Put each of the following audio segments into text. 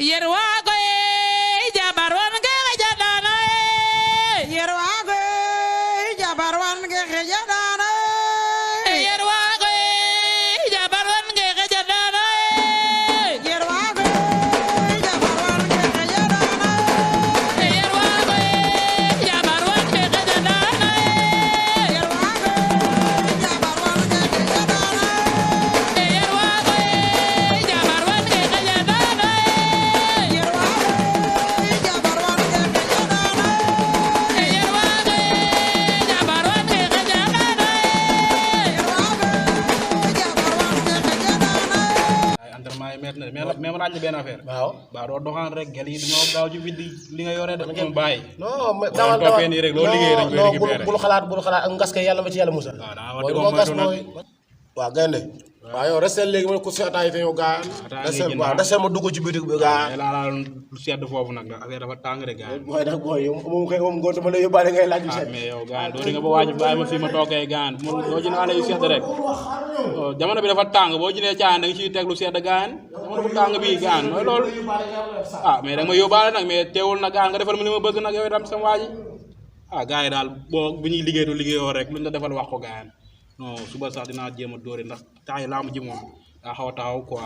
yerwago jabarwan ge jadana yerwago jabarwan ge jadana yerwago jabarwan ge jadana yerwago jabarwan ge jadana yerwago jabarwan ge jadana yerwago jabarwan ge jadana yerwago jabarwan ge jadana mais ma laaj la benn affaire. waaw ba doo doxaan rek gel yi dañoo gaaw ci widdi li nga yore de moom bàyyi. non mais dawal toppee nii rek loo liggéey dañ koy récupéré. bul xalaat ak ngas kay yàlla ma ci yàlla musal. waaw daa war di ko moytu nag. waaw gaynde waaw yow restel léegi ma ne ku si ataay te yow gaa waaw restel ma dugg ci bitig bi gaa mais laa laal lu sedd foofu nag affaire dafa tàng de gaa. booy nag booy yow moom kay moom ngoonte ma lay yóbbaale ngay laaj lu sedd mais yow gaa doo di nga ba waaj bàyyi ma fii ma toogee gaa doo ci naan yu sedd rek jamono bi dafa tàng boo jëlee caa da nga ciy teg lu sedd gaa jamono bu tàng bii gaa mooy loolu mais da nga ma yóbbaale nag mais teewul nag gaa nga defal ma li ma bëgg nag yow itam sama waa ji gaa yi daal boo bu ñuy liggéeyatu liggéeyoo rek luñ la defal wax ko gaa non suba sax dinaa jéem a dóori ndax temps yi laa ma ji moom daa xaw a taxaw quoi.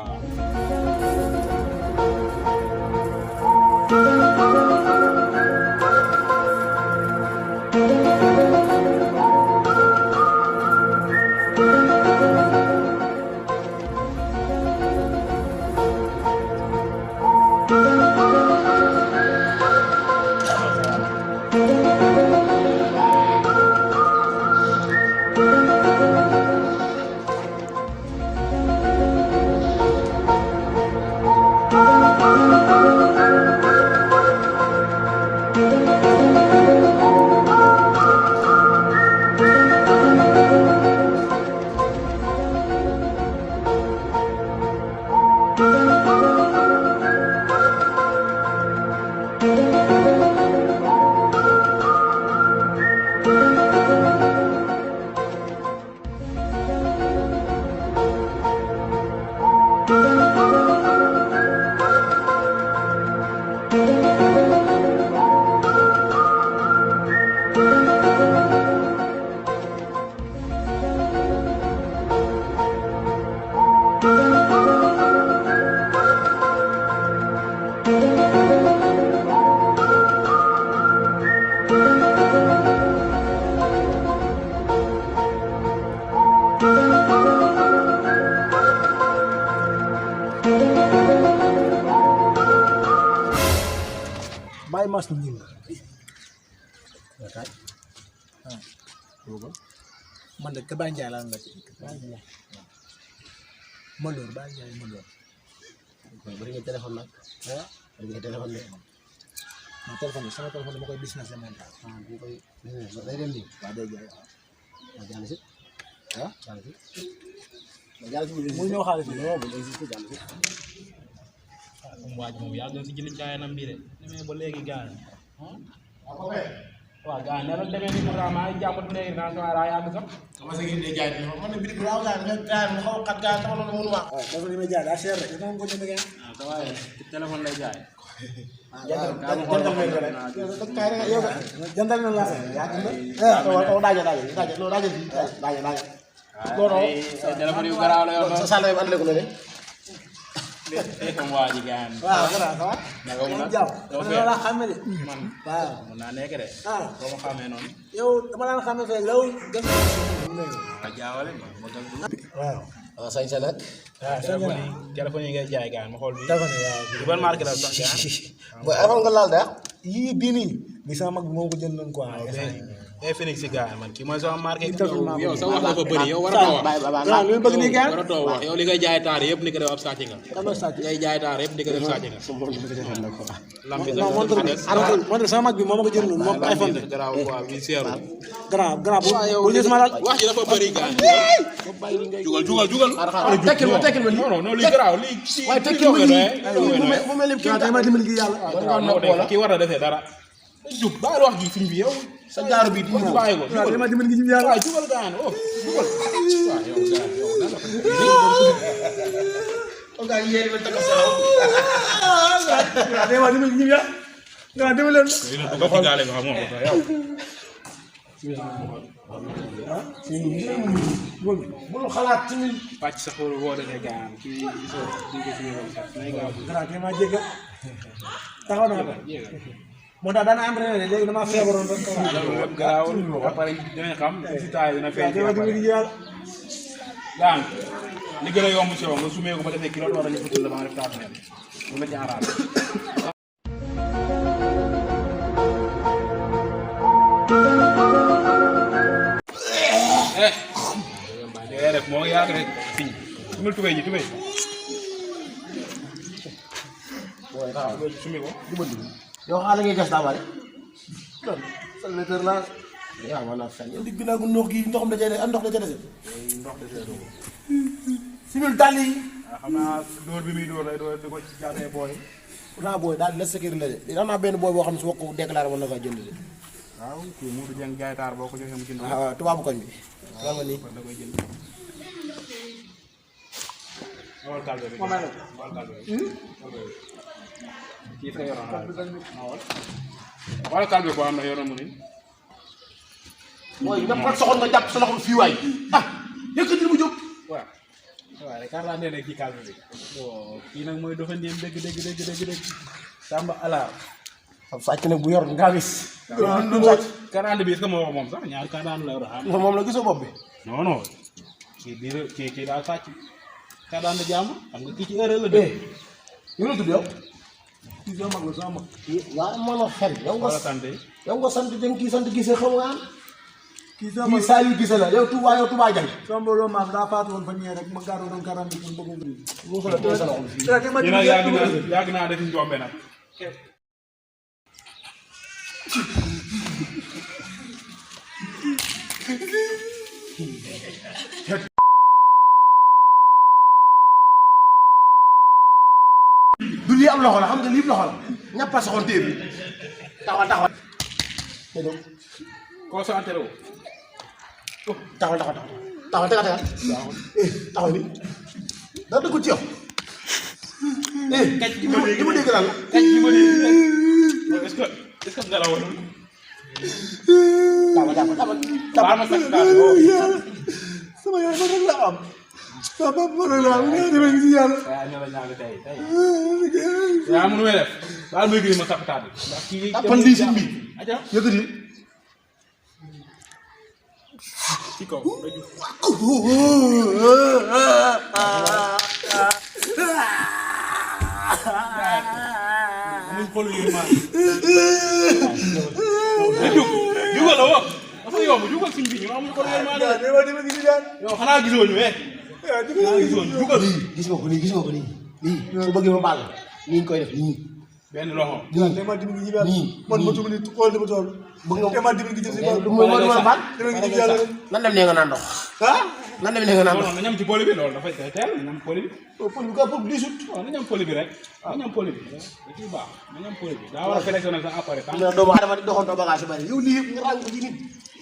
bàyyi mas ñu ñing man de Kaba Ndiaye laa la Malor Ba Ndiaye Malor. bari nga téléphone nag bari nga téléphone de ma téléphone sama téléphone dama koy business la moom. bu koy day dem nii waa day jaay ma jàll si jàll si ma jàll si mu ñëw xaalis bi non bu existé jàll si comme waaj moom yàgg na si jënd caayanam bii de demee ba léegi gaa waaw gaa ne la demee ni programme ay jàmbat léegi naa sa daa yàgg sax commencé ngeen di jaay man ne bitig laaw gaa nga gaa mu xaw xat gaa taxaw na mënu ma dafa li may jaay daa cher rek dafa ko jënd ngeen. sa waaye téléphone lay jaay jëndal na la yaa téléphone yu garaaw la yor sa sàll yi àndale ko ne comme waa ji gaan waaw waaw naka mu nag jàpp yow man la xàmme de man waaw mun naa nekk de boo ma xamee noonu yow dama daan xàmme fee law gën a jaawale ma gën waaw waaw sañ sa nag téléphone yi ngay jaay gaan ma xool bi téléphone waaw di ban marque la sax gaan booy iPhone nga laal de yii bii nii bi sama mag bi moo ko jëndoon quoi Infinix si gaan man kii mooy sama marque téléphone yow sa wax dafa bëri yow waratoo wax waaw lu bëgg nii gaan waratoo wax yow li ngay jaay taar yëpp ni ko def ab sàcc nga dama sàcc ngay jaay taar yëpp ni ko def sàcc nga lampi non montre sama mag bi moo ma ko jëndoon moom iPhone de garaaw quoi bi seeru grand bu ñu sama laal wax ji dafa bëri gaan jugal tekkil ma non non lii garaaw lii waaye tekkil ma nii mu mel ni kii tey ma dimbali gi yàlla kii war a defee dara jug bàyyi wax ji fiñ bi yow sa jaaro bi di bàyyi ko waaw tey ma dimbali gi yàlla waaw jugal gaan jugal waaw yow gaan yow Oga yéen a takk sa dama dimbali ñi ya nga dimbali leen nga xool gaale nga xam moom yow bul xalaat ci ni pàcc sa xool woo defee gaan kii so di ko suñu woon sax nay gaaw grand ki ma jéggal taxaw na moo tax daan entraîné léegi dama feebaroon rek loolu lépp garaawul après dinañ xam résultat yi dina feeñ dama dimbali yàlla gaan li gën a yomb si yow nga sumee ko ba defee kilo wala ñu futul la ba nga def taatu neen mu la ci arrangé def moo yàgg rek fiñ sumil tubéy ji tubéy booy taxaw sumi ko yow xaaral ngay gas daa bari salmeteur la yaa ma na fen yow digg naa ko ndox gi ndoxam da cee des ndox da cee des ndox de seedo ko simil dàll yi xam naa dóor bi muy dóor lay dóor di ko jaatee booy pourtant booy daal la sécurité la de am naa benn booy boo xam ne su wax ko déclaré mën na kaa jënd de waaw kii Modou Dieng jaaytaar boo ko joxee mu jënd waaw tubaabu koñ bi xam nga nii da koy jënd awal kalbe bi awal kalbe bi kii fa yoroon awal kalbe boo xam ne yoroon mu ni mooy nga pat soxoon nga jàpp sa loxo fii waay ah yëkkati mu jóg waaw waaw rek laa nee na kii kalbe bi kii nag mooy doxandéem dëgg Samba Alaar am sàcc nag bu yor ngaa gis karande bi est-ce que moo wax moom sax ñaari karande la yor xam moom la gisoo bopp bi non non kii biir kii daal sàcc karande jàmm xam nga kii ci erreur la de ñu la tudd yow kii sama mag la sama mag waaw mën a fen wala tante yow nga sant dem kii sant gisee xam nga kii sama kii mag saa yu gisee la yow Touba jàng sama mbooloo maam daa faatu woon fa ñëwee rek ma gàddu doon 40 pour bëgg mu fa la tëye sa loxo fii dama dina dimbali yàgg naa def njombe nag du lii am loxo la xam nga lii loxo la ñàppal sa xol téye bi taxawal concentré wu taxawal tegal taxawal ni da dëggu ci yow kaj gi li ma dégg daal kaj gi ma dégg est-ce que ngelaw taxawal ma sax daal sama yaay ma rek la am sama papa ma rek la am nga demee ngi si yàlla waaw ñoo la ñaan tey yaa mënu may def daal muy gën ma sax taat ndax kii tapal lii si bi aja yëkkati ci kaw amuñ xolu yërmaan jugal la wax dafa yomb jugal suñ bi ñu amuñ xolu yërmaan dama dama ngi si yàlla yow xanaa gisoo ñu xanaa gisoo ñu jugal gis nga ko nii lii su bëggee ma baal nii ñu koy def nii benn loxo dama dimbali ngi yàlla nii man ma tumali xool dama tool bëgg nga dama dimbali ngi jël si du ma baal dama ngi si yàlla lan dem nee nga naan ndox ah lan dem nee nga naan non ndox non na ñam ci poli bi loolu dafay teel na ñam poli bi pël bi ko pël di sut waaw na ñam poli bi rek na ñam poli bi da ciy baax na ñam poli bi daa war a sélectionné sa appareil xam nga doomu adama di doxantoo bagage yu bari yow lii yëpp nga ràng ko ci nit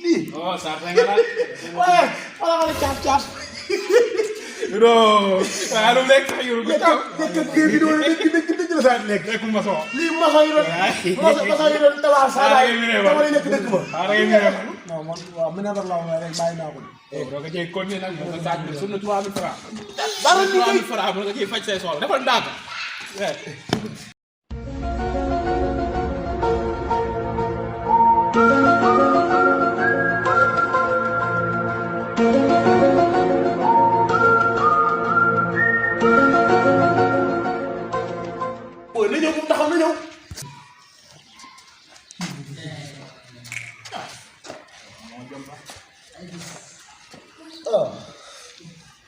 lii oh ça fait nga naan waaye wala nga ne caaf non waaye lu lekk sax yu ko taw kër gi doon dëgg la saa nekk lekkum ma soo lii maçon yi doon tabax saa waay dama lay nekk dëkk ba xaaral yi ngeen non man waaw mu nebar la wax rek bàyyi naa ko doo ko cay continuer nag nga saaj bi sur na 3000 francs dara ñu 3000 francs bu nga ciy faj say soxla defal ndànk koy na ñëw bu taxaw na ñëw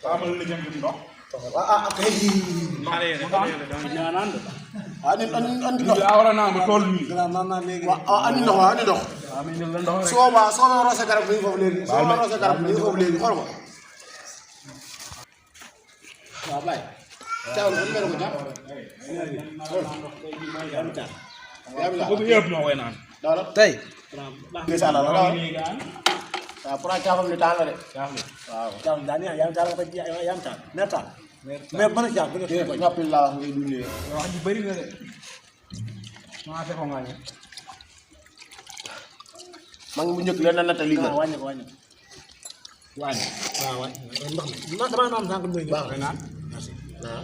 amal la jëm ci ndox kay andi ndox yaa war a naa ma tool nii gannaaw naan naa léegi andi ndox andi ndox amin la ndox rek soo ma roose garab bi foofu léegi soo ma roose garab bi foofu léegi xool ko waaw bay teewul ko mel ko jàpp bëgg yëpp ñoo koy naan dawal tey gisa la dawal nii gaan waaw pour caafam ni taal la de waaw jam dani yam taal ko yam taal mer taal mais ban jam bu ñu ñoppil laa wax ngay dundee wax ji bëri na de maa fekk ko ngaañe. mag bu njëkk la na natta lii waaw wàññi ko wàññi ko. wàññi. waaw wàññi ndox mi. man damaa naan sànq mbéy mi. baax na naan. merci. waaw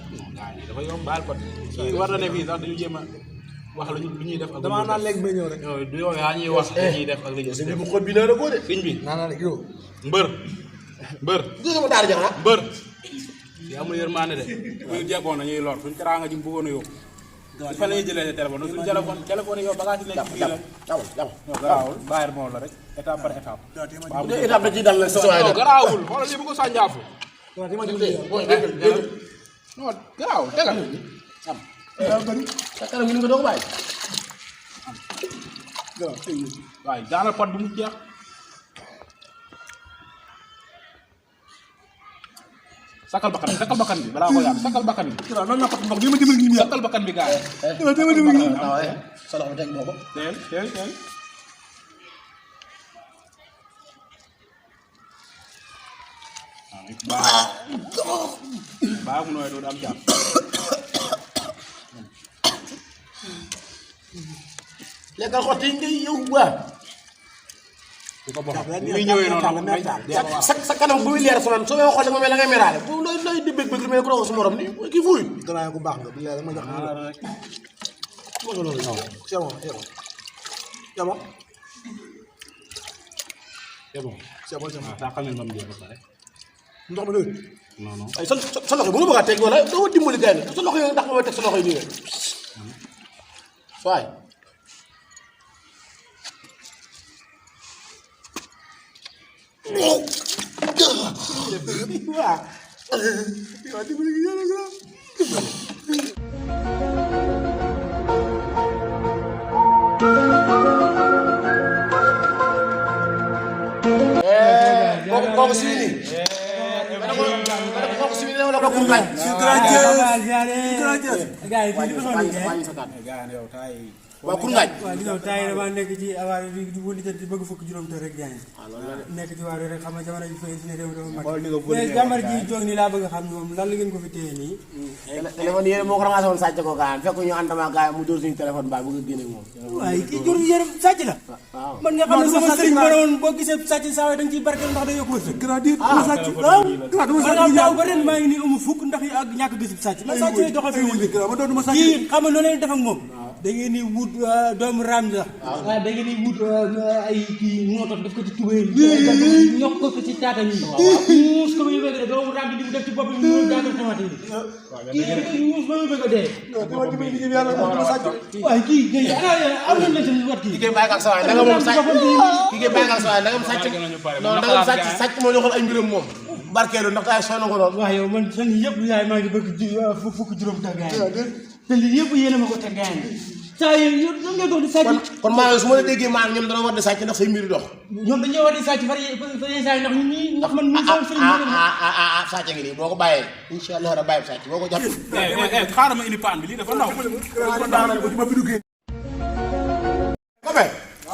dafa yomb baal ko. kii war na ne fii sax dañu jéem a wax lu ñuy def ak. damaa naan léegi mbéy ñëw rek. du yow yaa ñuy wax li ñuy def ak li ñuy sëñ def. bi xol bi nee na ko de sëñ bi naan naa léegi yow. mbër. mbër. gis nga ma daara jaxna mbër. yi amul yërmande de. bu ñu jekkoon nañuy lor suñu teraanga ji mu bëggoon a yóbbu. fan la ñuy jëlee sa téléphone suñu téléphone yi yow bagage yi nekk fii la. non garaawul bàyyil moom la rek étape par étape. bu dee étape da ciy dal nag sa waay non nag garaawul xoolal lii bu ko sànjaafu. waaw dama dem non garaawul tegal. sa kanam gi ni nga doog a bàyyi waaye daanaka pot bi mu jeex. sakal bakkan bi balaa ko yàq sakal bakkan bi. waaw nan la pot ndox bi ma dimbali ñu sakal bakkan bi gars yi. waaw sa loxo teg moo ko teel. baax mu nooy doo am jàpp. lekkal xotti ngay yow waa bu ko bokk ni muy ñëwee noonu sa kanam bu muy leer sonal soo may xool da nga mel la ngay meraale bu looy di bëgg lu mel ko dox su morom ni kii fuuy gannaaw ku baax nga bi la ma jox ma rek. ko loolu c'est bon c'est bon c'est bon saxal nañ ba mu jeex ba pare. ndox mi doyul. non non. ay sa loxo yi bu nga bëgg a teg wala doo dimbali gars yi sa loxo yi ndax ma teg sa loxo yi nii rek waay waaw dimbali gi yàlla nga kooku si nii kooku si nii wala kooku laaj waaw pour ngaaj waaw li nga taay dama nekk ci awaar di wëndi di bëgg fukk juróom te rek gaañ nekk ci waar rek xam nga jamono ji fay dina réew dama mag mais jàmbar ji jóg ni laa bëgg a xam moom lan la ngeen ko fi téye nii téléphone yéen moo ko ramassé woon sàcc ko gaan fekk ñu àndama gaay mu dóor suñu téléphone baa bëgg a génne moom waaye kii jur yërëm sàcc la man nga xam ne sama sëriñ ma woon boo gisee sàcc saa waay da nga ciy barkeel ndax day yokk wërsëg sàcc waaw man daaw ba ren maa ngi nii amu fukk ndax ak ñàkk gis sàcc man sàcc lay doxal fi wul kii xam nga noo leen def ak moom da ngeen di wut doomu raam sax waaw da ngeen di wut ay kii nootot def ko ci tubéy ñokk ko ci taata ñi muus ko muy bëgg de doomu raam bi di def ci bopp bi mu jaagal tomate yi kii muus ba muy bëgg a dee waaye kii gay am nañ la seen wat kii kii bàyyi ak sa waay da nga moom sàcc kii bàyyi ak sa waay da nga am sàcc non da nga am sàcc moo ñu xool ay mbiram moom barkeelu ndax taay sonn ko lool waaw yow man fan yëpp yaay maa ngi bëgg fukk juróom te gaay te lii yëpp yéen a ma ko te gaay saa yooyu ñoom ñoo doon di sàcc kon maa su ma la déggee maa ñoom dana war di sàcc ndax say mbir dox ñoom dañoo war di sàcc far saa yi ndax ñun ñii ndax man ñun sama sëriñ sàcc ngi nii boo ko bàyyee incha allah da bàyyi sàcc boo ko jàpp xaaral ma indi paan bi lii dafa ndaw. kome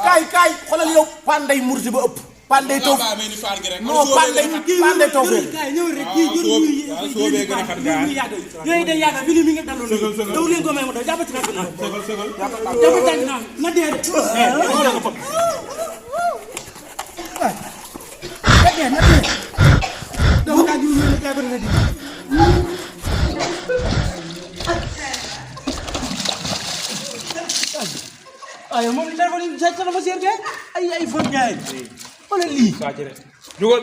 kaay xoolal yow paan day mursi ba ëpp paan day toog non paan day toog fee kay ñëw rek kii jur yooyu day yàgg bi mi nga daloon daw leen ko may mo daw jàpp ci tànk naa jàpp tànk naa na dee de na dee daw kaa jur yooyu kay bëri na di waaye moom téléphone yi sàcc na ma seer de ay iPhone ñaay wala lii jugal.